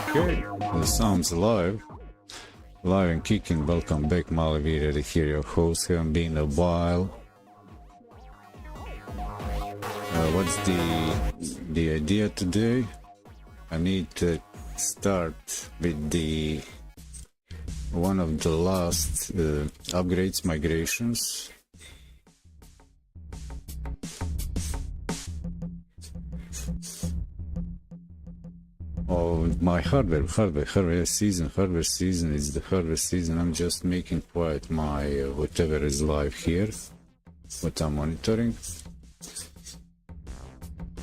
Okay, the sounds live and kicking. Welcome back, Malavi here, your host. Haven't been a while. What's the idea today? I need to start with the one of the last upgrades, migrations. Of my hardware season. Hardware season is the hardware season. I'm just making quiet my whatever is live here, what I'm monitoring.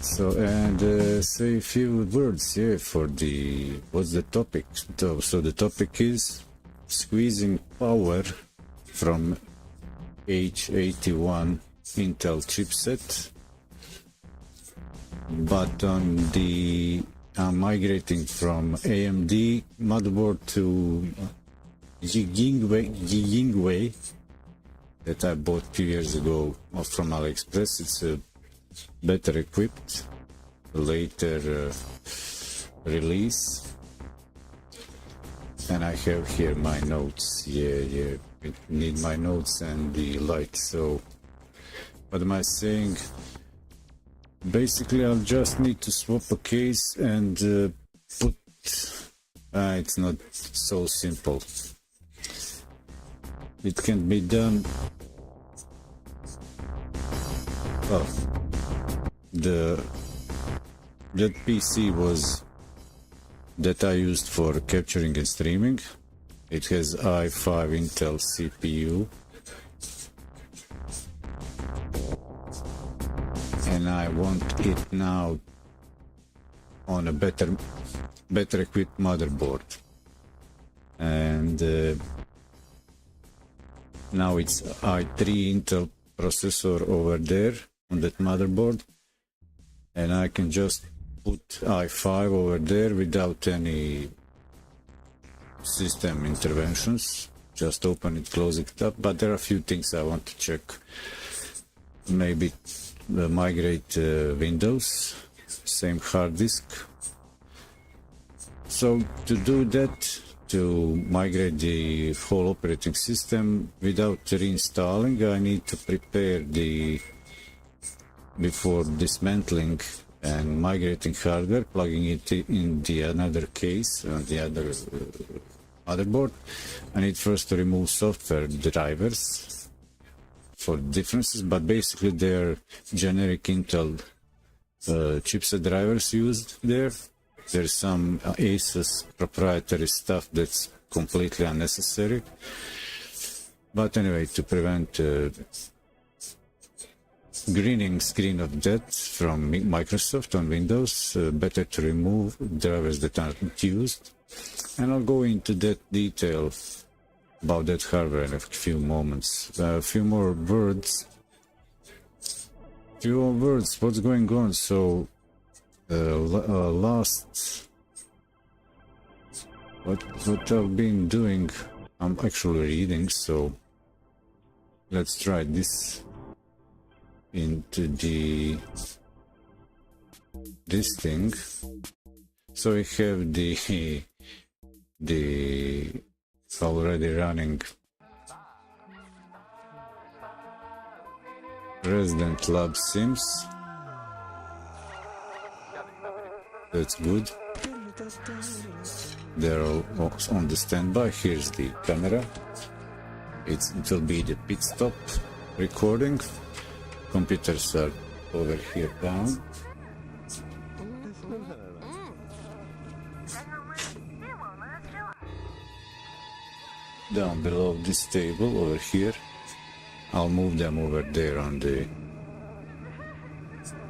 So, and say a few words here for the, what's the topic? So the topic is squeezing power from H81 Intel chipset, but on the migrating from AMD motherboard to JGINYUE that I bought a few years ago from AliExpress. It's a better equipped, later release. And I have here my notes. I need my notes and the light. So what am I saying? Basically, I'll just need to swap a case and put... it's not so simple. It can be done... Well, that PC was that I used for capturing and streaming. It has i5 Intel CPU. And I want it now on a better equipped motherboard. And now it's i3 Intel processor over there on that motherboard. And I can just put i5 over there without any system interventions. Just open it, close it up. But there are a few things I want to check. Maybe migrate Windows, same hard disk. So to do that, to migrate the whole operating system without reinstalling, I need to prepare before dismantling and migrating hardware, plugging it in the another case, the other motherboard. I need first to remove software drivers for differences, but basically they're generic Intel chipset drivers used there. There's some ACS proprietary stuff that's completely unnecessary. But anyway, to prevent greening screen of death from Microsoft on Windows, better to remove drivers that aren't used. And I'll go into that detail about that hardware in a few moments. A few more words. What's going on? So what I've been doing, I'm actually reading, so let's try this into this thing. So we have the already running Resident Lab Sims. That's good. They're all on the standby. Here's the camera. It will be the pit stop recording. Computers are over here down. Down below this table over here. I'll move them over there on the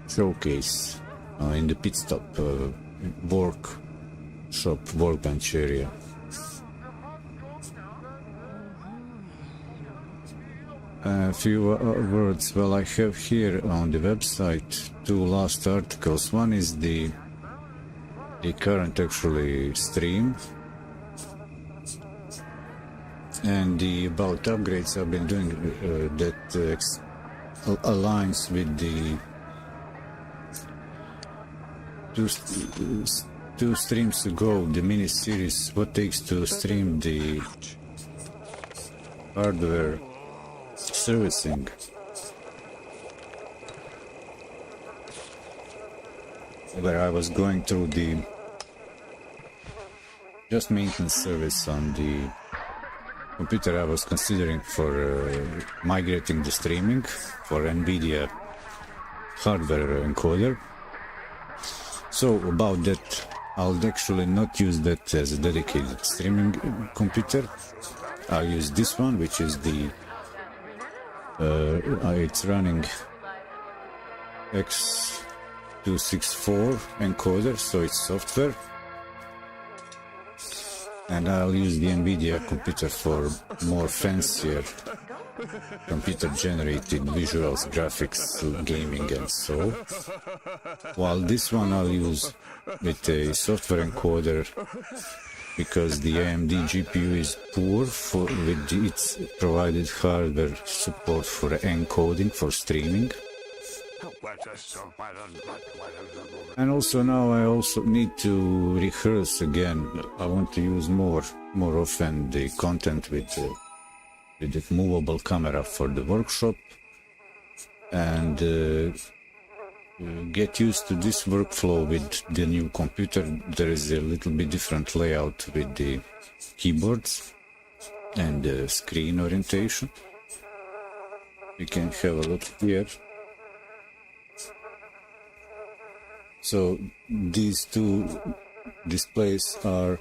showcase in the pit stop workbench area. A few words. Well, I have here on the website two last articles. One is the current actually stream. And about upgrades, I've been doing that aligns with the two streams ago, the mini series, what takes to stream the hardware servicing. Where I was going through the just maintenance service on the computer I was considering for migrating the streaming for NVIDIA hardware encoder. So about that, I'll actually not use that as a dedicated streaming computer. I'll use this one, which is the it's running X264 encoder, so it's software. And I'll use the NVIDIA computer for more fancier computer-generated visuals, graphics, gaming, and so. While this one I'll use with a software encoder because the AMD GPU is poor with its provided hardware support for encoding for streaming. And also now I also need to rehearse again. I want to use more often the content with the movable camera for the workshop, and get used to this workflow with the new computer. There is a little bit different layout with the keyboards and the screen orientation. You can have a look here. So these two displays are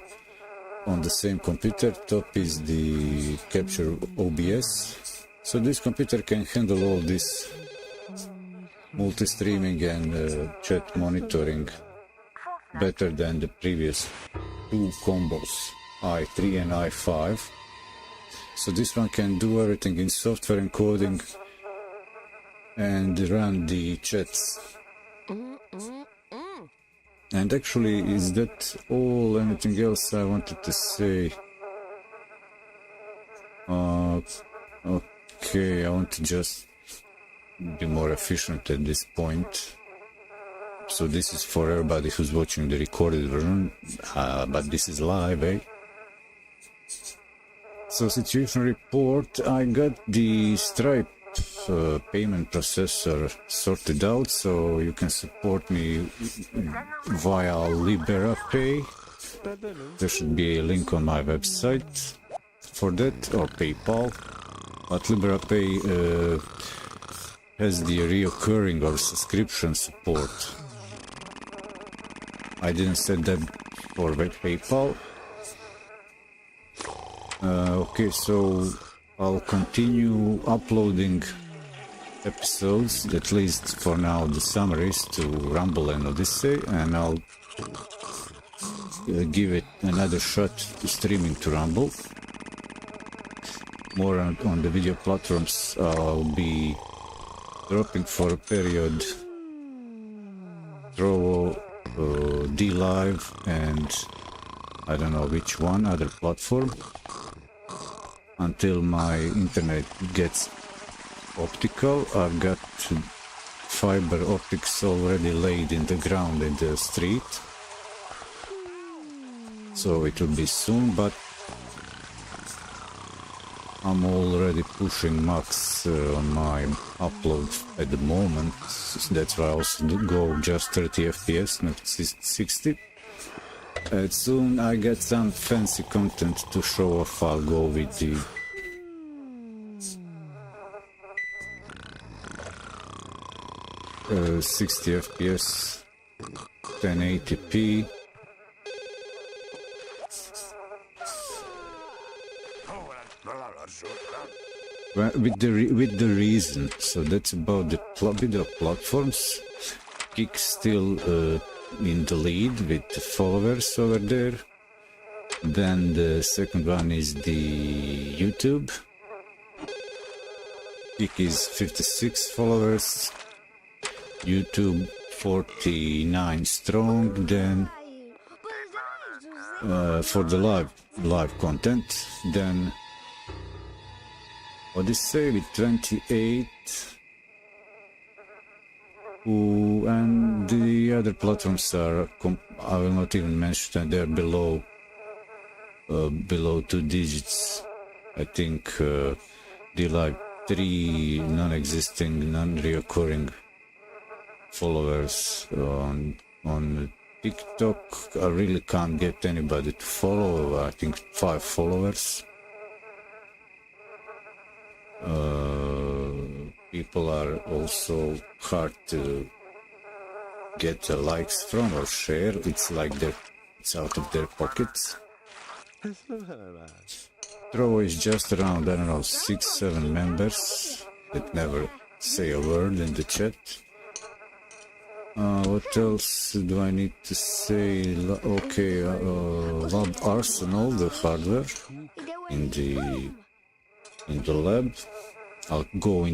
on the same computer. Top is the capture OBS. So this computer can handle all this multi-streaming and chat monitoring better than the previous two combos, i3 and i5. So this one can do everything in software encoding and run the chats. And actually, is that all? Anything else I wanted to say? Okay, I want to just be more efficient at this point. So this is for everybody who's watching the recorded version, but this is live, eh? So situation report, I got the Stripe payment processor sorted out, so you can support me via LiberaPay. There should be a link on my website for that, or PayPal. But LiberaPay has the reoccurring or subscription support. I didn't set that for PayPal. Okay, so I'll continue uploading episodes, at least for now the summaries, to Rumble and Odyssey, and I'll give it another shot to streaming to Rumble. More on the video platforms. I'll be dropping for a period Trovo, DLive, and I don't know which one other platform, until my internet gets optical. I've got fiber optics already laid in the ground in the street, so it will be soon, but I'm already pushing max on my upload at the moment. That's why I also go just 30 FPS, not 60. Soon I get some fancy content to show off. I'll go with the uh, 60 FPS, 1080p. With the reason, so that's about the video platforms. Kick still in the lead with the followers over there. Then the second one is the YouTube. Kick is 56 followers. YouTube 49 strong. Then for the live content, then Odyssey with 28. And the other platforms are, I will not even mention that they're below 2 digits. I think the like 3 non-existing, non-reoccurring followers on TikTok. I really can't get anybody to follow. I think 5 followers. People are also hard to get likes from or share. It's like it's out of their pockets. Throw is just around, I don't know, 6-7 members that never say a word in the chat. What else do I need to say? Okay, Lab Arsenal, the hardware in the lab. I'll go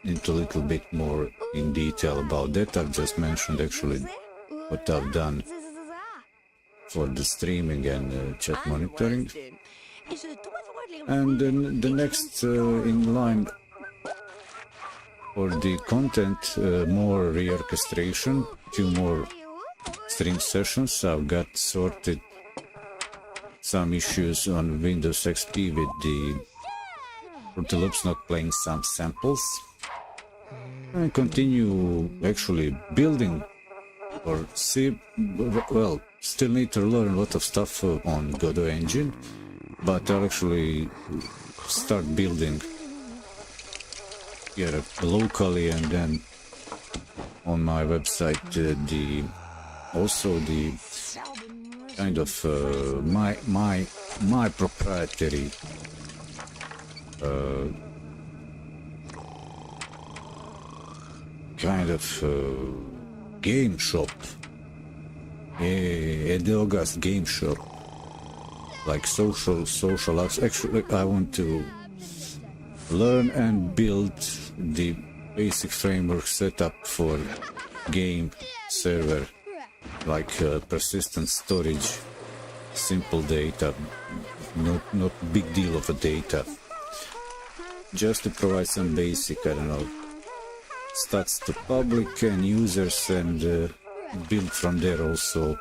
into a little bit more in detail about that. I've just mentioned actually what I've done for the streaming and chat monitoring. And then the next in line for the content, more reorchestration, 2 more stream sessions. I've got sorted some issues on Windows XP with the Fruity Loops not playing some samples. And continue actually building or see, well, still need to learn a lot of stuff on Godot engine, but I'll actually start building here locally and then on my website also the kind of my proprietary kind of game shop, Edelgast game shop, like social apps. Actually, I want to learn and build the basic framework setup for game server, like persistent storage, simple data, not big deal of a data, just to provide some basic, I don't know, stats to public and users, and build from there also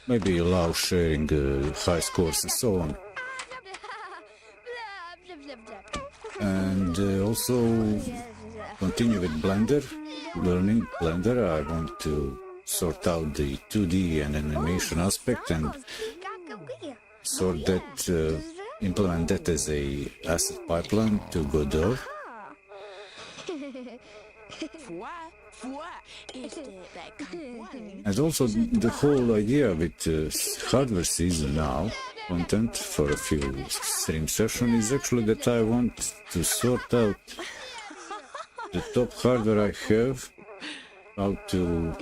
maybe allow sharing high scores and so on. And also continue with Blender, learning Blender. I want to sort out the 2D and animation aspect and sort that, implement that as a asset pipeline to Godot. And also the whole idea with hardware season now, content for a few stream sessions, is actually that I want to sort out the top hardware I have, how to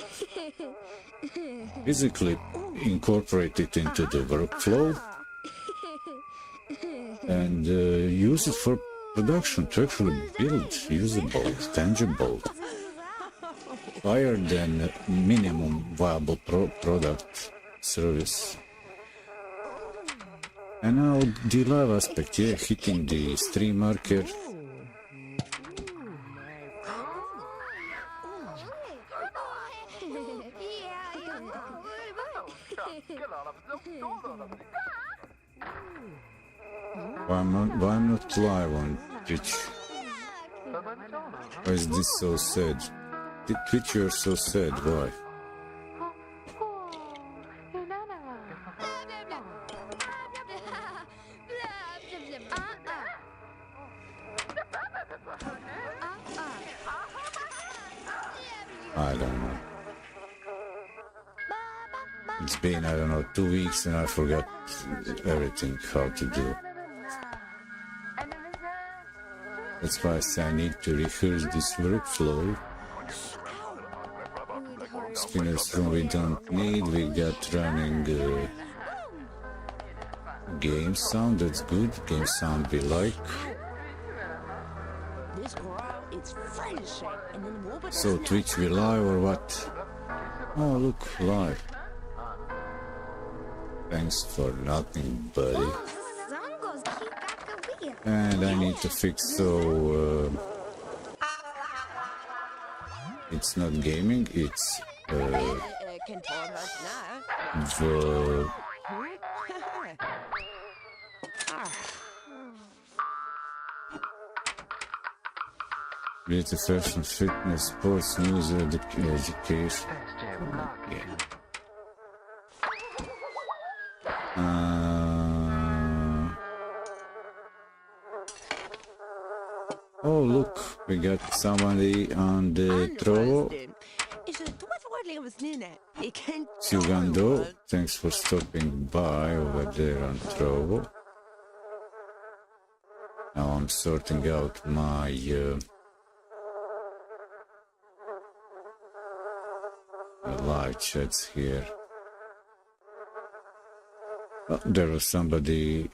physically incorporate it into the workflow and use it for production, to actually build usable, tangible, higher than minimum viable product service. And now the live aspect, yeah, hitting the stream marker. Why I'm not live on Twitch? Why is this so sad? Twitch, you're so sad, why? I don't know. It's been, I don't know, 2 weeks and I forgot everything, how to do. That's why I say I need to rehearse this workflow. Spinners room we don't need, we got running game sound, that's good, game sound we like. So Twitch we live or what? Oh look, live. Thanks for nothing, buddy. And I need to fix, so it's not gaming, it's the creative fashion, fitness, sports, news, education. Yeah. Oh, look, we got somebody on the Trovo. Sugando, thanks for stopping by over there on Trovo. Now I'm sorting out my live chats here. Oh, there was somebody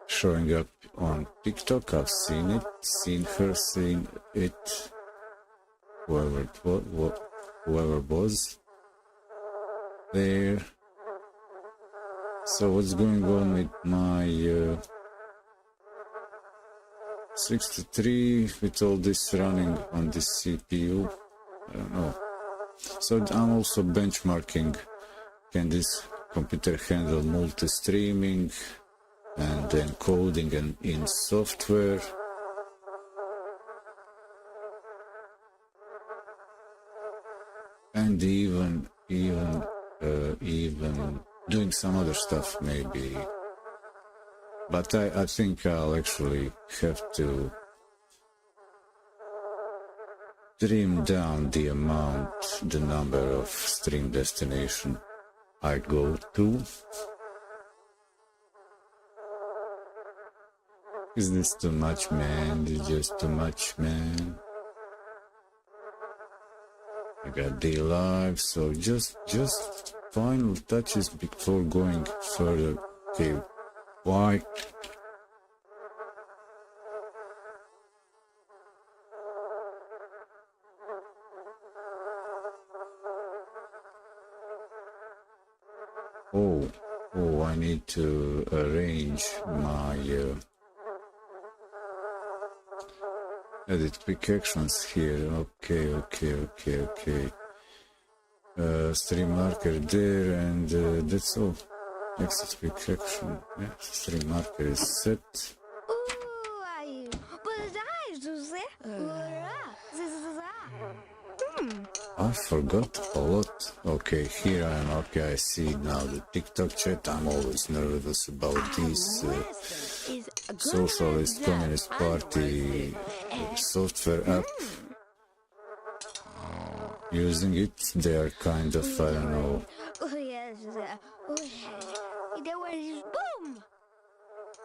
showing up on TikTok. I've seen it, seen her, seen it, whoever was there. So what's going on with my 63 with all this running on this CPU? I don't know. So I'm also benchmarking, can this computer handle multi-streaming and encoding and in software. And even doing some other stuff maybe. But I think I'll actually have to trim down the number of stream destination I go to. Is this too much, man? Is just too much, man? I got the live, so just final touches before going further. Okay, why? Oh, I need to arrange my edit quick actions here. Okay. Stream marker there, and that's all. Exit quick action. Yeah, stream marker is set. I forgot a lot. Okay, here I am. Okay, I see now the TikTok chat. I'm always nervous about this Socialist Communist Party software app. Using it, they are kind of, I don't know.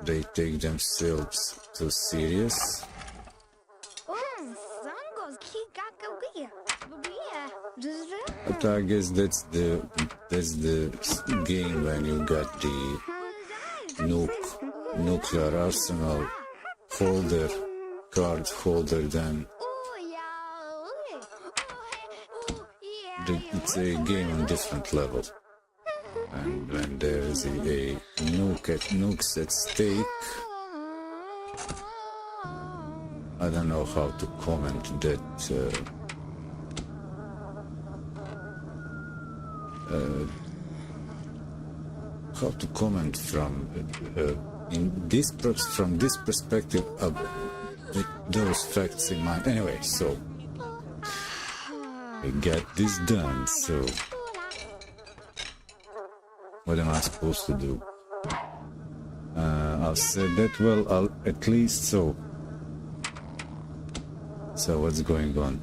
They take themselves too serious. But I guess that's the game when you got the nuclear arsenal card holder, then it's a game on different level. And when there is a nukes at stake, I don't know how to comment that. How to comment from this perspective with those facts in mind. Anyway, so I got this done. So what am I supposed to do? I'll say that. Well, I'll at least so. So what's going on?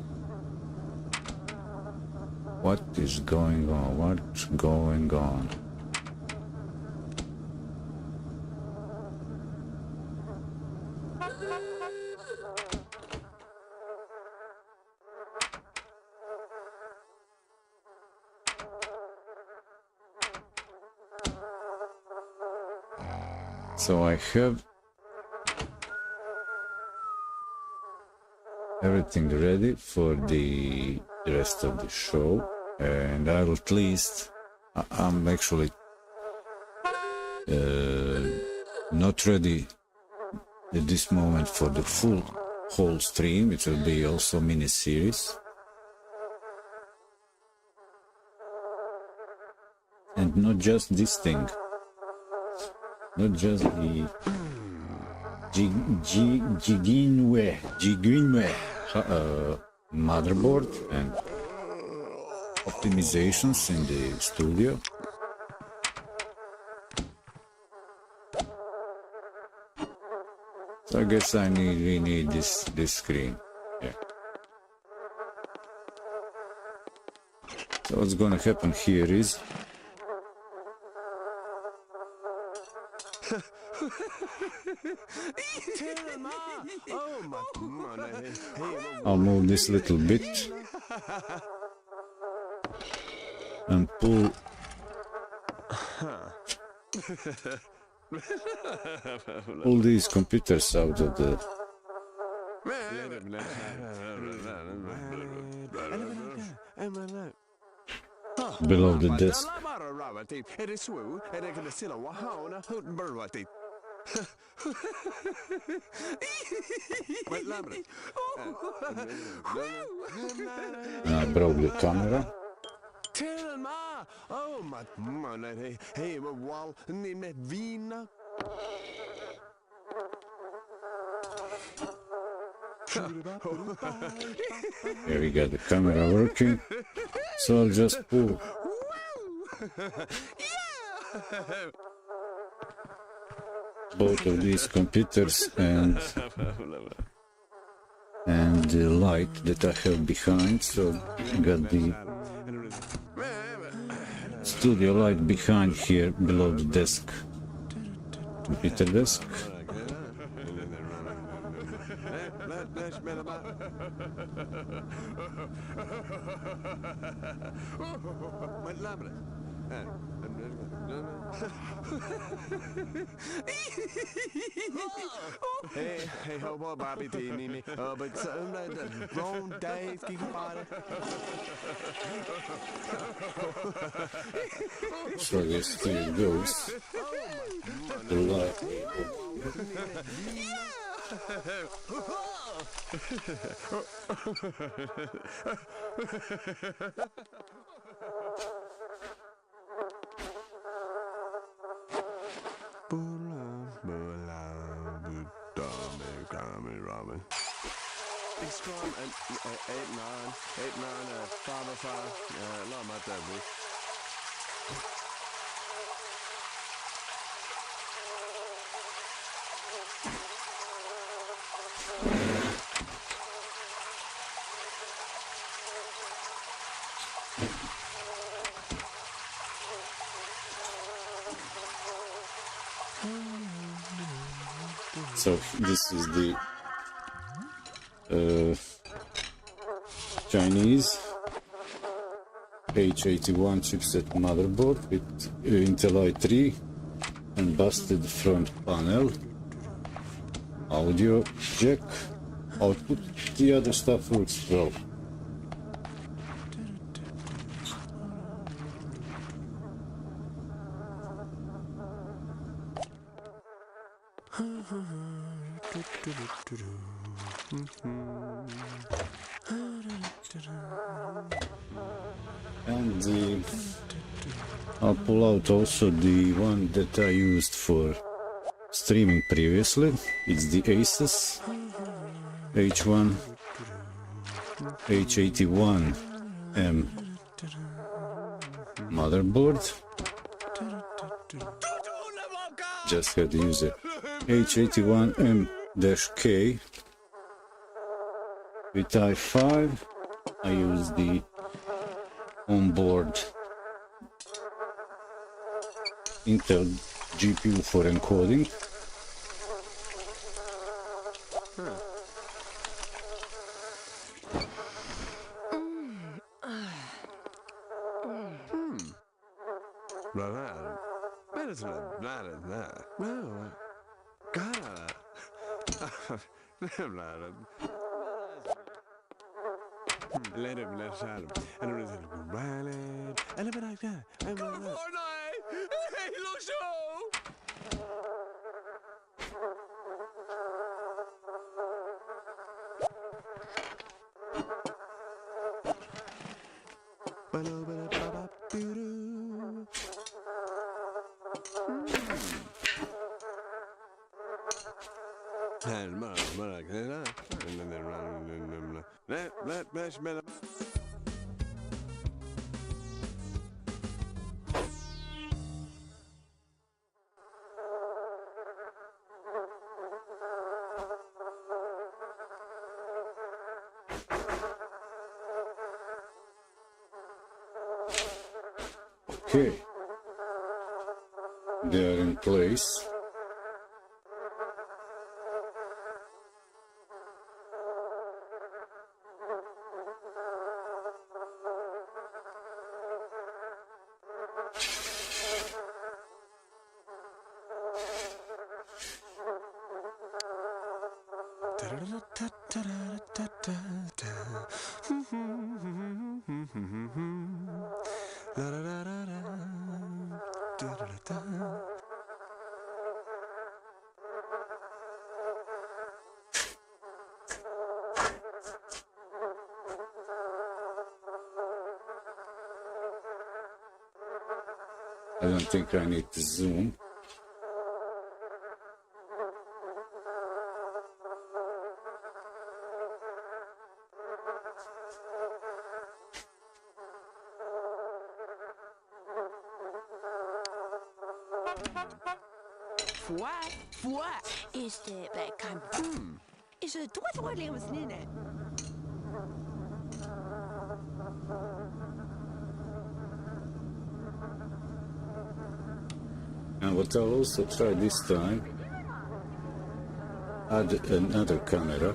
What is going on? What's going on? So I have everything ready for the rest of the show, and I'll at least, I'm actually not ready at this moment for the full whole stream. It will be also mini series. And not just this thing, not just the JGINYUE motherboard and optimizations in the studio. So I guess we need this screen. Yeah. So what's gonna happen here is I'll move this little bit and pull all these computers out of the below the desk. I broke the camera. Here we got the camera working, so I'll just pull both of these computers and the light that I have behind. So I got the studio light behind here below the desk, computer desk. Hey, hobo, Bobby, Nini, but some wrong days, keep it. So yes, here it goes. The light. Big Storm and 89, 505, not my that week. So this is the Chinese H81 chipset motherboard with Intel i3 and busted front panel, audio jack, output. The other stuff works well. And I'll pull out also the one that I used for streaming previously. It's the ACES H81M motherboard. Just had to use it. H81M-K with i5. I use the onboard Intel GPU for encoding. Let him and it was Fortnite. Halo show. Okay, they are in place. I don't think I need to zoom. Is det backcam? Is het wat levens nene? And what I'll also try this time, add another camera.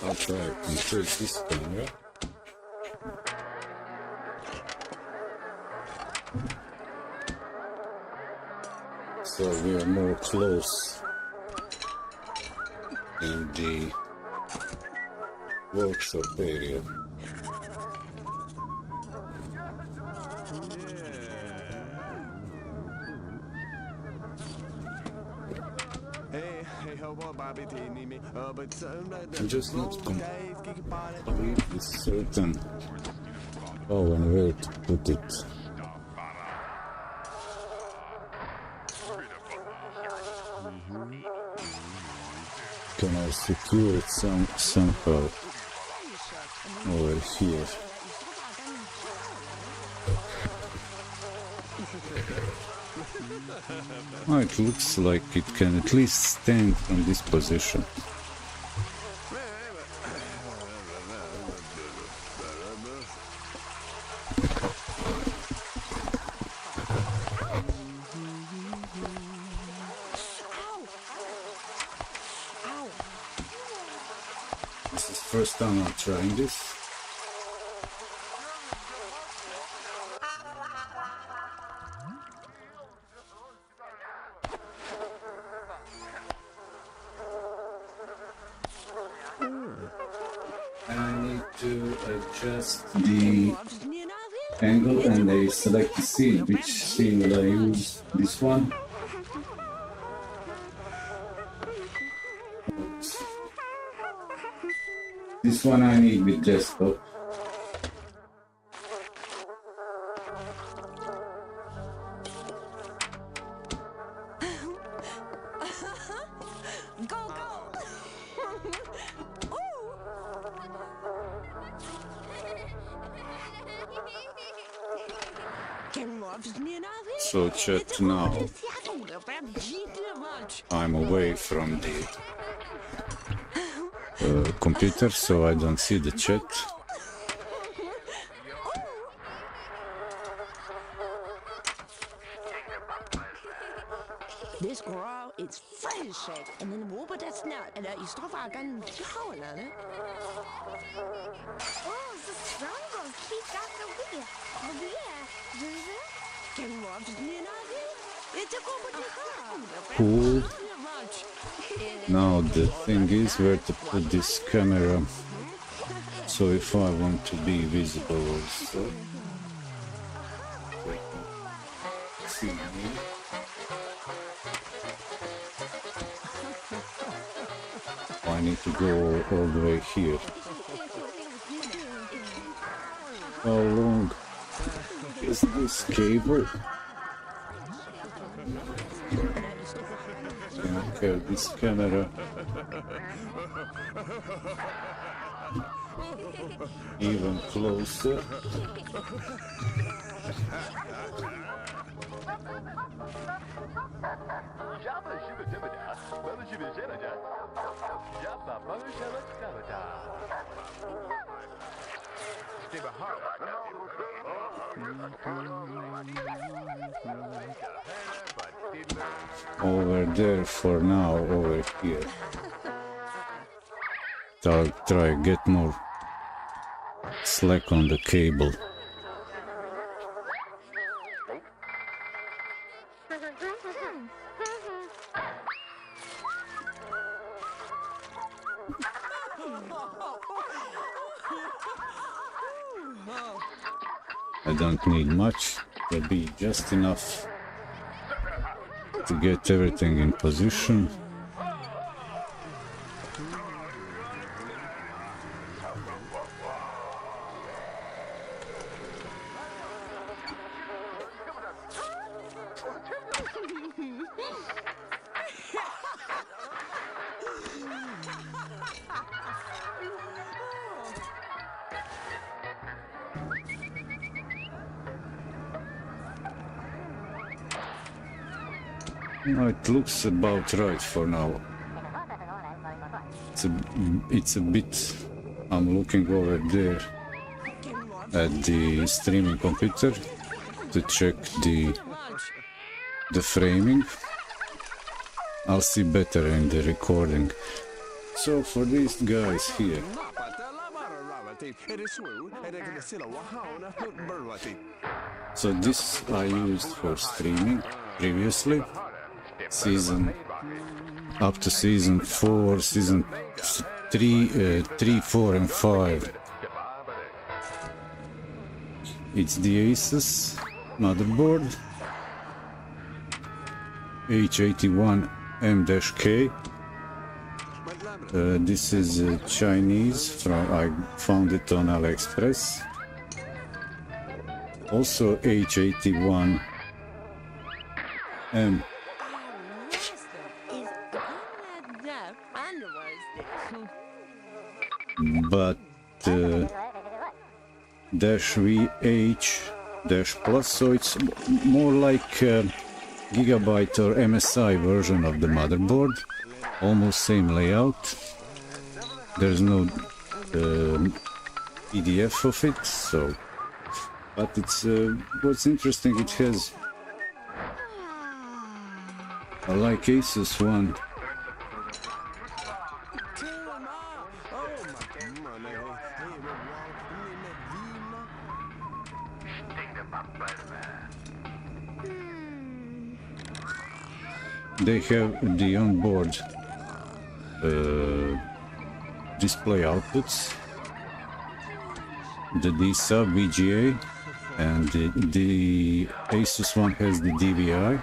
I'll try and insert this camera. So we are more close in the workshop area. I'm just not completely certain how and where to put it. Can I secure it somehow over here? Oh, it looks like it can at least stand from this position. This is the first time I'm trying this. And I need to adjust the angle, and I select the scene. Which scene will I use? This one? This one I need with desktop. So chat now, I'm away from the computer, so I don't see the chat. This girl is fresh, and then what about that snap? And you stop our gun, how it? Oh, the strongest keep got the wheel. Cool. Now the thing is where to put this camera, so if I want to be visible also. need to go all the way here. How long is this cable? Okay, this camera even closer. Over there for now, over here. I'll try get more slack on the cable. I don't need much, it'll be just enough to get everything in position. It looks about right for now. It's a bit. I'm looking over there at the streaming computer to check the framing. I'll see better in the recording. So for these guys here, so this I used for streaming previously. Season up to season 4, season 3, 4 and 5. It's the ACES motherboard, H81 M-K. This is Chinese, I found it on AliExpress. Also H81 M. But dash VH dash plus, so it's more like Gigabyte or MSI version of the motherboard, almost same layout. There's no PDF of it, so but it's what's interesting, it has, I like Asus one. They have the onboard display outputs, the D-sub VGA, and the Asus one has the DVI.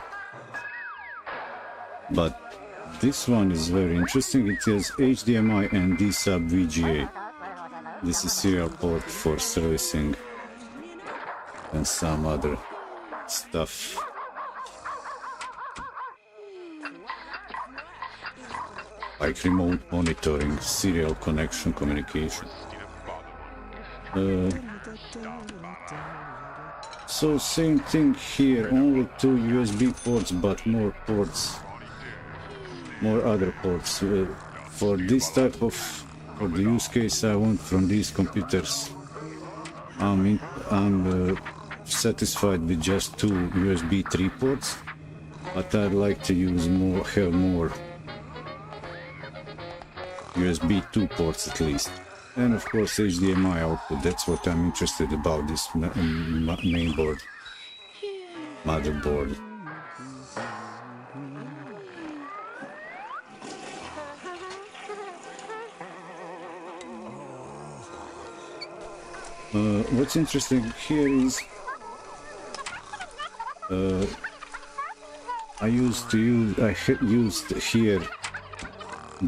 But this one is very interesting, it has HDMI and D-sub VGA. This is serial port for servicing and some other stuff. Like remote monitoring, serial connection communication. So same thing here, only 2 USB ports, but more ports, more other ports. For this type of, for the use case I want from these computers, I'm satisfied with just 2 USB 3 ports, but I'd like to use more, have more USB 2 ports at least, and of course HDMI output. That's what I'm interested about this mainboard, motherboard. What's interesting here is I used here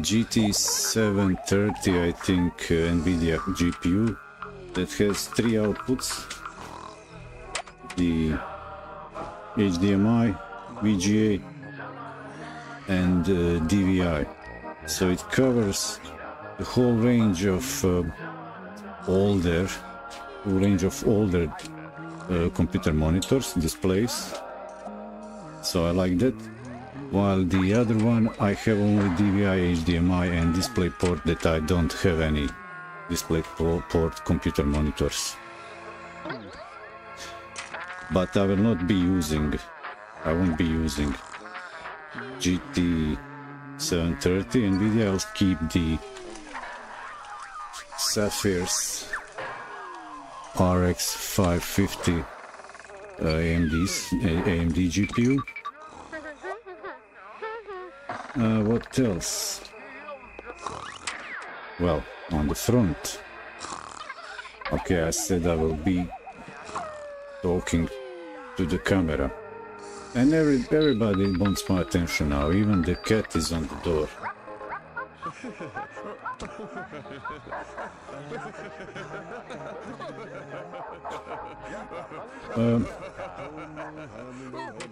GT730, I think, NVIDIA GPU that has 3 outputs: the HDMI, VGA, and DVI. So it covers the whole range of older computer monitors, displays. So I like that. While the other one, I have only DVI, HDMI, and DisplayPort, that I don't have any DisplayPort computer monitors. But I will not be using, I won't be using GT730 NVIDIA. I'll keep the Zephyr's RX 550 AMD GPU. What else? Well, on the front. Okay, I said I will be talking to the camera. And everybody wants my attention now, even the cat is on the door.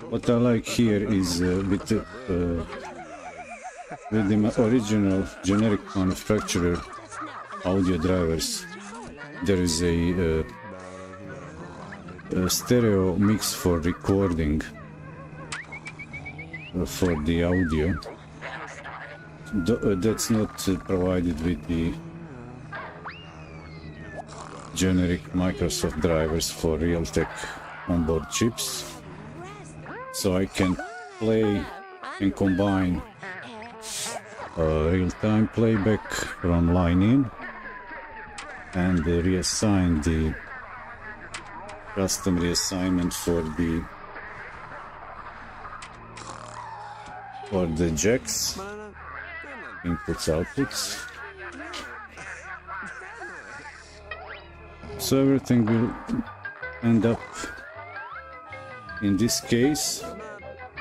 What I like here is with the original generic manufacturer audio drivers, there is a stereo mix for recording for the audio. That's not provided with the generic Microsoft drivers for Realtek onboard chips. So I can play and combine real-time playback from line in and reassign the custom reassignment for the jacks, inputs, outputs. So everything will end up in this case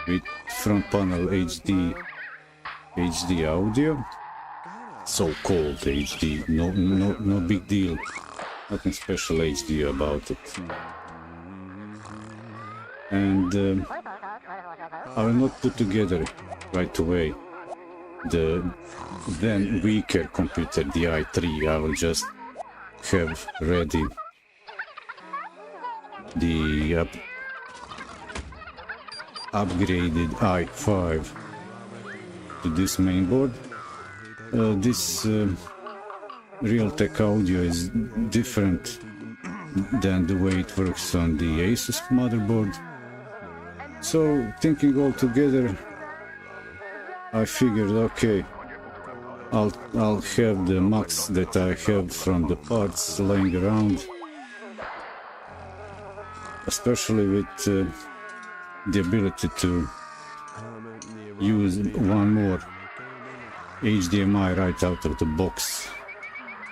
with front panel HD audio, so-called HD, no big deal, nothing special HD about it. And I will not put together right away the then weaker computer, the i3. I will just have ready the upgraded i5 to this mainboard. This Realtek audio is different than the way it works on the Asus motherboard. So thinking all together, I figured, okay, I'll have the max that I have from the parts laying around, especially with the ability to use one more HDMI right out of the box.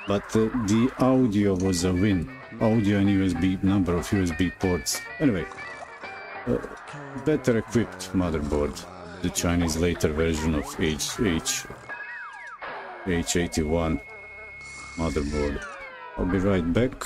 But the audio was a win. Audio and USB, number of USB ports. Anyway, better equipped motherboard. The Chinese later version of H81 motherboard. I'll be right back.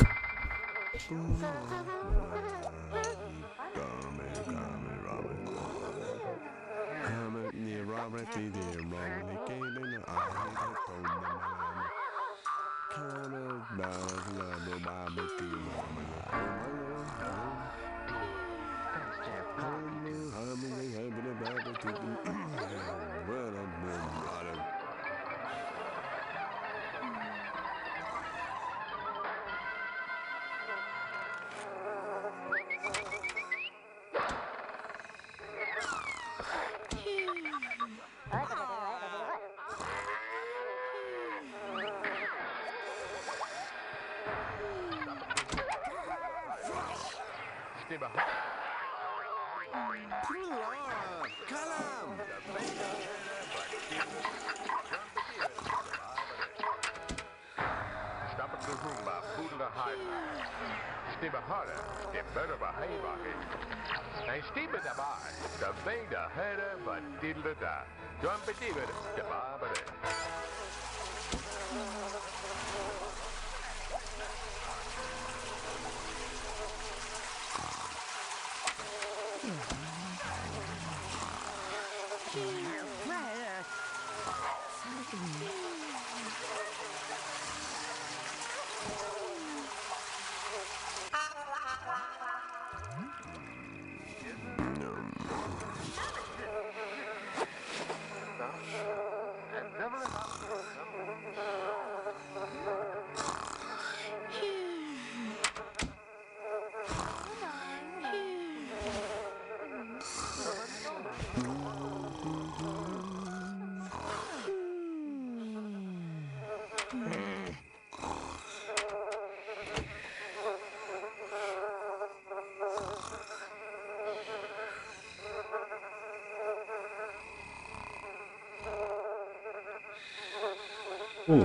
Oh.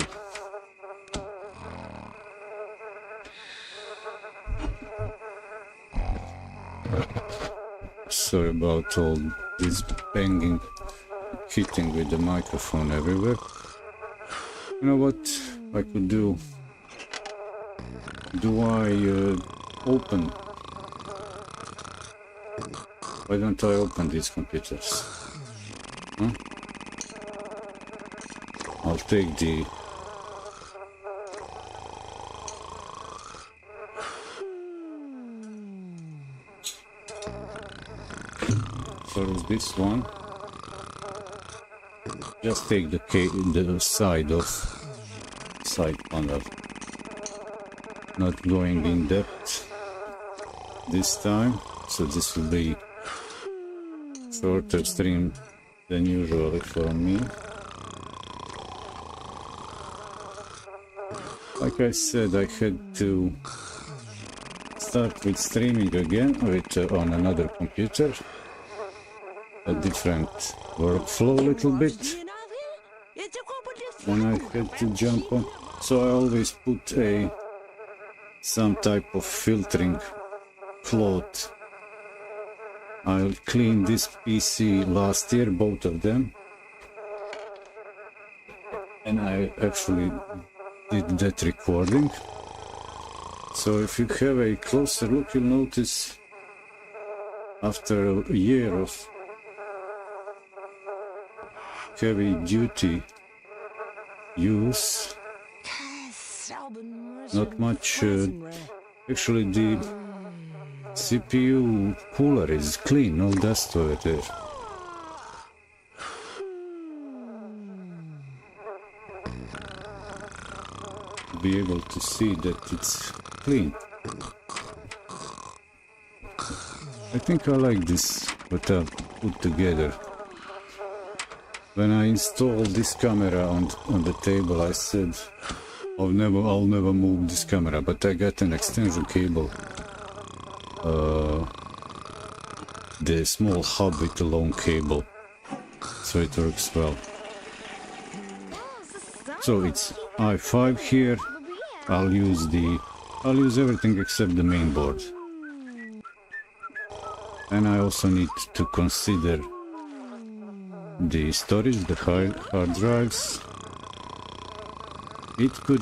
Sorry about all this banging, hitting with the microphone everywhere. You know what I could do? Do I open? Why don't I open these computers? Huh? I'll take the... First this one. Just take the side panel. Not going in depth this time, so this will be shorter stream than usually for me. Like I said, I had to start with streaming again with on another computer. A different workflow a little bit when I had to jump on. So I always put some type of filtering cloth. I cleaned this PC last year, both of them, and I actually did that recording. So if you have a closer look, you'll notice after a year of heavy duty use, not much. Actually, the CPU cooler is clean, no dust over there. Be able to see that it's clean. I think I like this, what I've put together. When I installed this camera on the table, I said I'll never move this camera, but I got an extension cable, the small hub with the long cable, so it works well. So it's i5 here. I'll use everything except the main board, and I also need to consider the storage, the hard drives. It could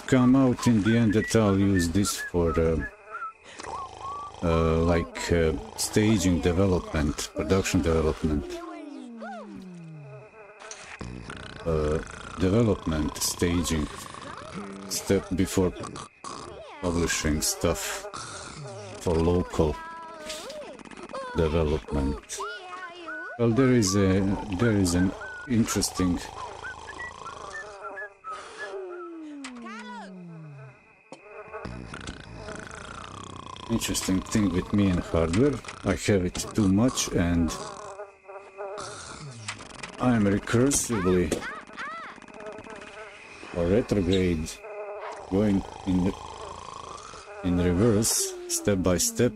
come out in the end that I'll use this for staging development, production development, development staging step before publishing stuff for local development. Well, there is an interesting thing with me and hardware. I have it too much, and I am recursively or retrograde, going in reverse, step by step.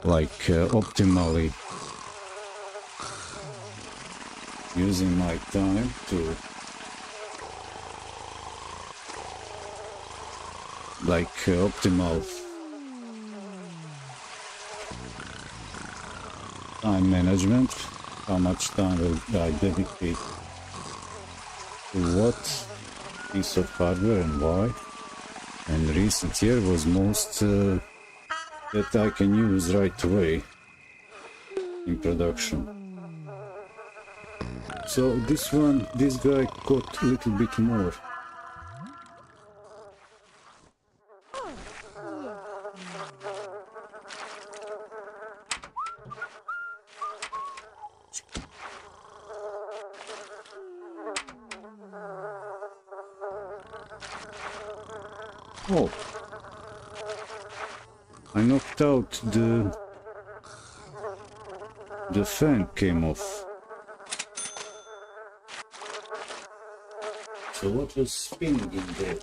Like optimally using my time to optimal time management, how much time will I dedicate what piece of hardware and why. And recent year was most that I can use right away in production. So this guy got a little bit more. Oh, I knocked out the fan came off. So what was spinning in there?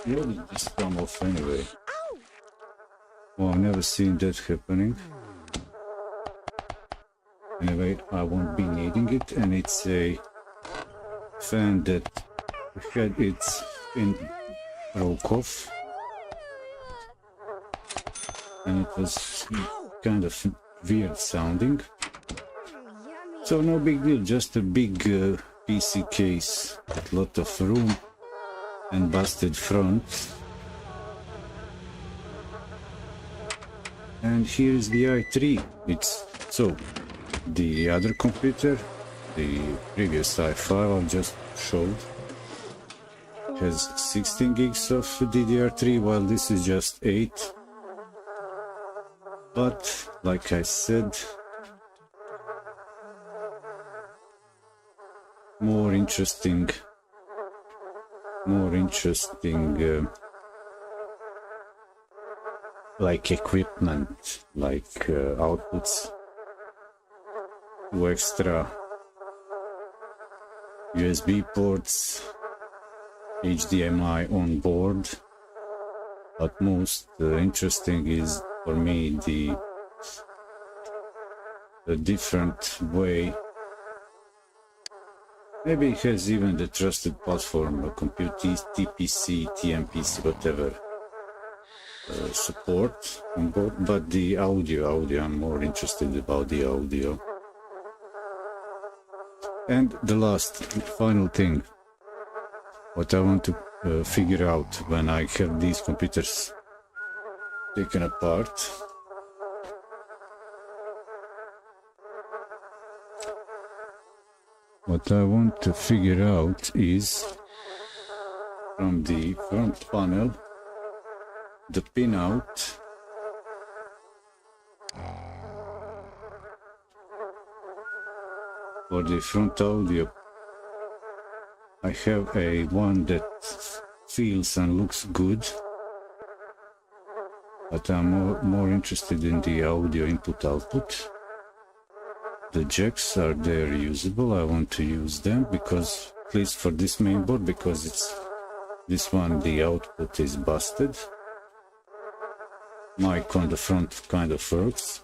Where did this come off anyway? Oh, I've never seen that happening. Anyway, I won't be needing it, and it's a fan that had its pin broke off, and it was kind of weird sounding. So no big deal, just a big PC case with a lot of room and busted front. And here's the i3. It's so the other computer, the previous i5 I just showed, has 16 gigs of DDR3, while this is just 8. But like I said, more interesting like equipment, like outputs, 2 extra USB ports, HDMI on board. But most interesting is for me the different way. Maybe it has even the trusted platform, compute TPC, TMPC, whatever support on board. But the audio, I'm more interested about the audio. And the final thing, what I want to figure out when I have these computers taken apart. What I want to figure out is, from the front panel, the pinout, for the front audio, I have a one that feels and looks good, but I'm more interested in the audio input-output. The jacks are there usable. I want to use them because, at least for this mainboard, because it's this one, the output is busted. Mic on the front kind of works.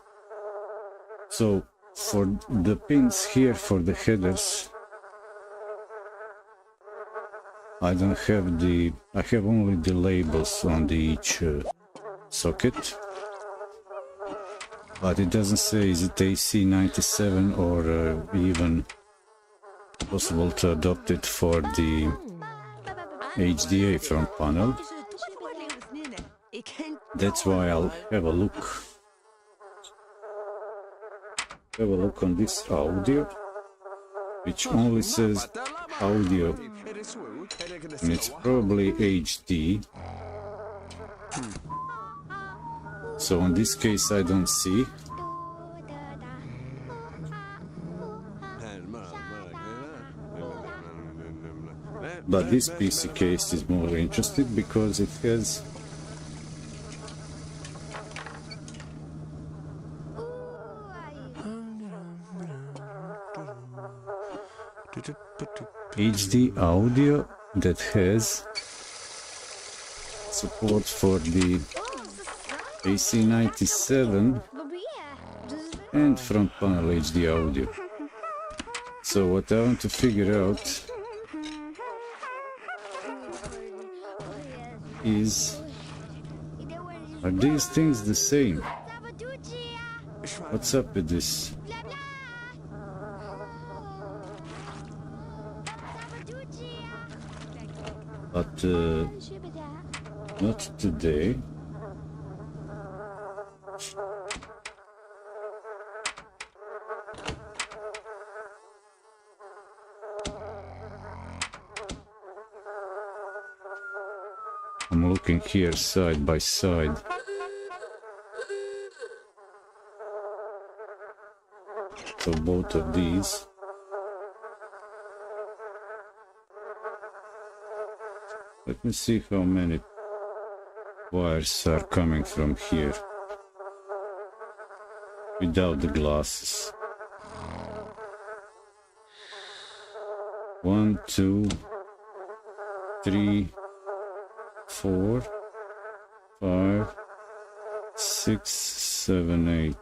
So for the pins here for the headers, I don't have I have only the labels on each socket. But it doesn't say is it AC97 or even possible to adopt it for the HDA front panel. That's why I'll have a look. Have a look on this audio, which only says audio, and it's probably HD. So in this case I don't see. But this PC case is more interested because it has HD audio that has support for the AC97 and front panel HD audio. So what I want to figure out is, are these things the same? What's up with this? not today. I'm looking here side by side. So both of these. Let me see how many wires are coming from here without the glasses. 1, 2, 3, 4, 5, 6, 7, 8.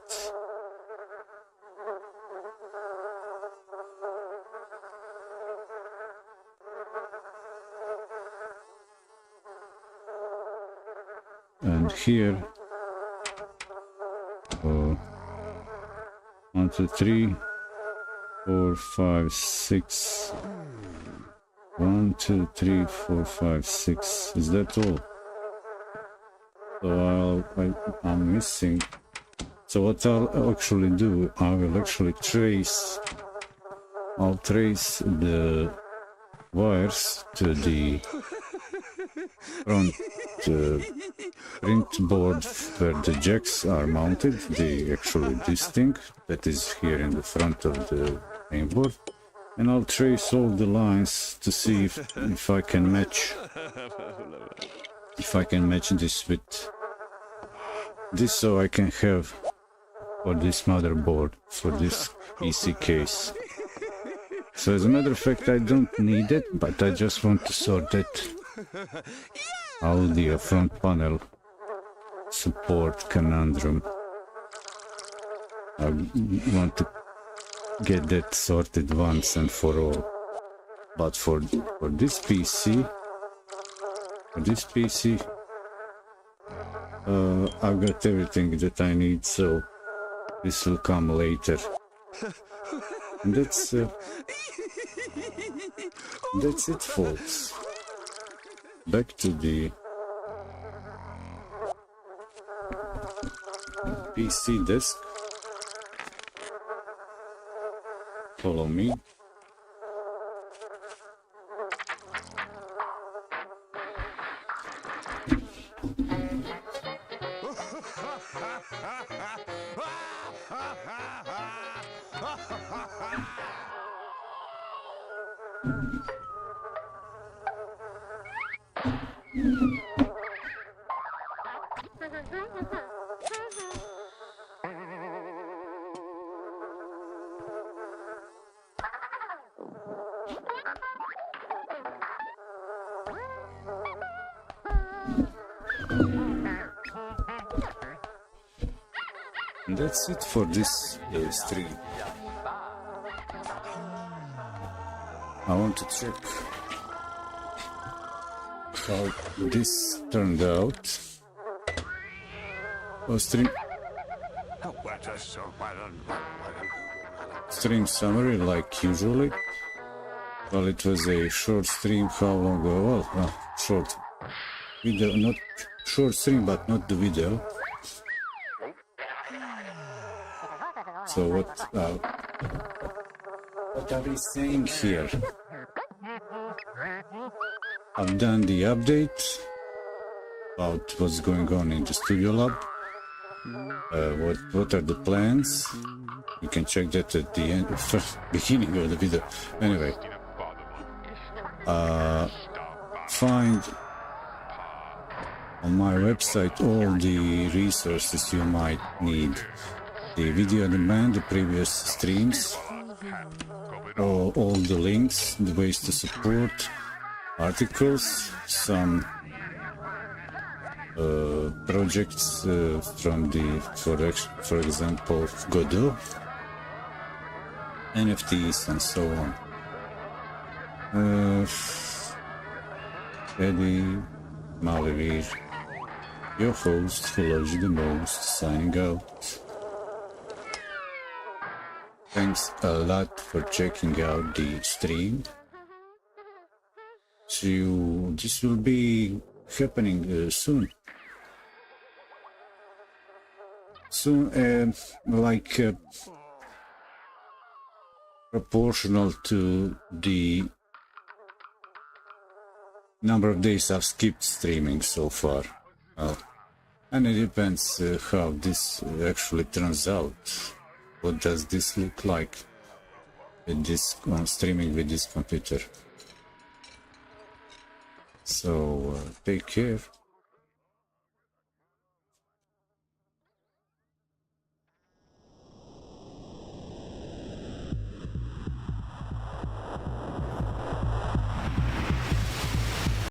And here, 1, 2, 3, 4, 5, 6. 1, 2, 3, 4, 5, 6. Is that all? So I'm missing. So what I'll actually do, I will actually trace. I'll trace the wires to the front print board where the jacks are mounted. This thing that is here in the front of the main board. And I'll trace all the lines to see if I can match this with this, so I can have for this motherboard, for this PC case. So as a matter of fact, I don't need it, but I just want to sort that audio front panel support conundrum. I want to get that sorted once and for all. But for this PC, I've got everything that I need, so this will come later. And that's it, folks. Back to the PC desk. Follow me. And that's it for this stream. I want to check how this turned out. Stream summary like usually. Well, it was a short stream. How long ago? Well, short video, not short stream, but not the video. So what are we saying here? I've done the update about what's going on in the studio lab. What are the plans? You can check that at the end, beginning of the video. Anyway, find on my website all the resources you might need. The video on demand, the previous streams, all the links, the ways to support, articles, some projects from the, for example, Godot, NFTs and so on. Eddie Malivir, your host who loves you the most, signing out. Thanks a lot for checking out the stream. this will be happening soon. Soon, like proportional to the number of days I've skipped streaming so far. And it depends how this actually turns out. What does this look like with this streaming with this computer? So take care.